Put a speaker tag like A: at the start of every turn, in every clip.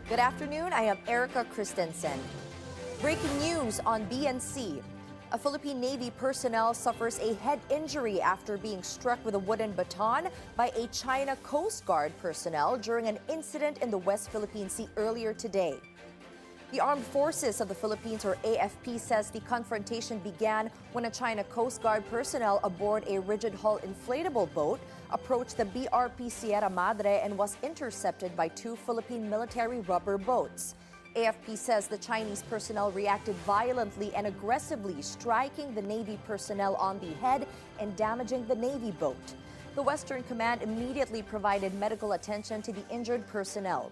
A: Good afternoon, I am Erika Kristensen. Breaking news on BNC. A Philippine Navy personnel suffers a head injury after being struck with a wooden baton by a China Coast Guard personnel during an incident in the West Philippine Sea earlier today. The Armed Forces of the Philippines, or AFP, says the confrontation began when a China Coast Guard personnel aboard a rigid-hull inflatable boat approached the BRP Sierra Madre and was intercepted by two Philippine military rubber boats. AFP says the Chinese personnel reacted violently and aggressively, striking the Navy personnel on the head and damaging the Navy boat. The Western Command immediately provided medical attention to the injured personnel.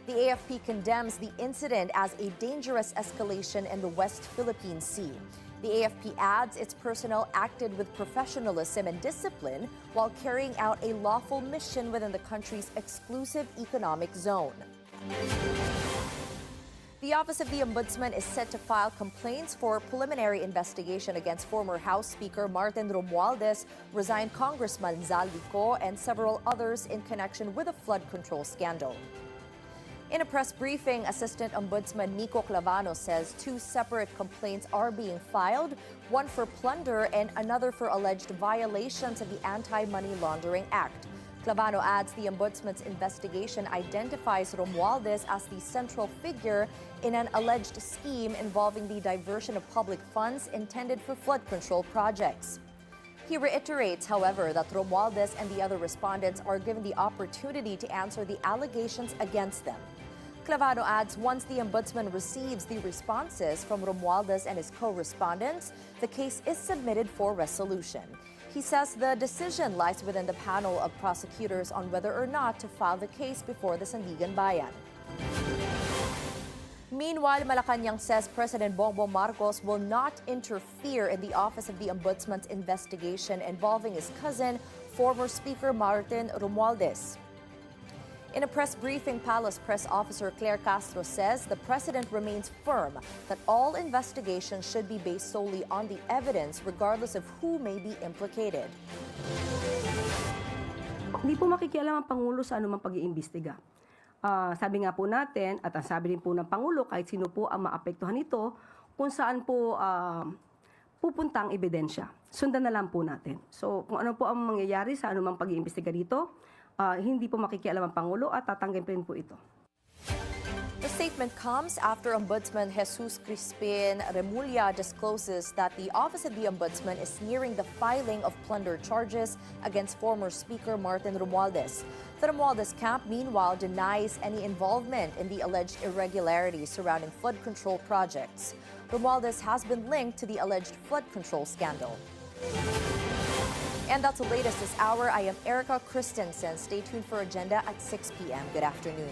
A: The AFP condemns the incident as a dangerous escalation in the West Philippine Sea. The AFP adds its personnel acted with professionalism and discipline while carrying out a lawful mission within the country's exclusive economic zone. The Office of the Ombudsman is set to file complaints for preliminary investigation against former House Speaker Martin Romualdez, resigned Congressman Zal Lico, and several others in connection with the flood control scandal. In a press briefing, Assistant Ombudsman Nico Clavano says two separate complaints are being filed, one for plunder and another for alleged violations of the Anti-Money Laundering Act. Clavano adds the Ombudsman's investigation identifies Romualdez as the central figure in an alleged scheme involving the diversion of public funds intended for flood control projects. He reiterates, however, that Romualdez and the other respondents are given the opportunity to answer the allegations against them. Clavano adds once the Ombudsman receives the responses from Romualdez and his co-respondents, the case is submitted for resolution. He says the decision lies within the panel of prosecutors on whether or not to file the case before the Sandigan Bayan. Meanwhile, Malacañang says President Bongbong Marcos will not interfere in the Office of the Ombudsman's investigation involving his cousin, former Speaker Martin Romualdez. In a press briefing, Palace Press Officer Claire Castro says the president remains firm that all investigations should be based solely on the evidence regardless of who may be implicated.
B: Hindi po makikialam ang Pangulo sa anumang pag-iimbestiga. Sabi nga po natin, at ang sabi rin po ng Pangulo, kahit sino po ang maapektuhan nito, kung saan po pupunta ang ebidensya. Sundan na lang po natin. So kung ano po ang mangyayari sa anumang pag-iimbestiga dito, hindi po makikialam ang Pangulo at tatanggapin po ito.
A: The statement comes after Ombudsman Jesus Crispin Remulla discloses that the Office of the Ombudsman is nearing the filing of plunder charges against former Speaker Martin Romualdez. The Romualdez camp, meanwhile, denies any involvement in the alleged irregularities surrounding flood control projects. Romualdez has been linked to the alleged flood control scandal. And that's the latest this hour. I am Erika Kristensen. Stay tuned for Agenda at 6 p.m. Good afternoon.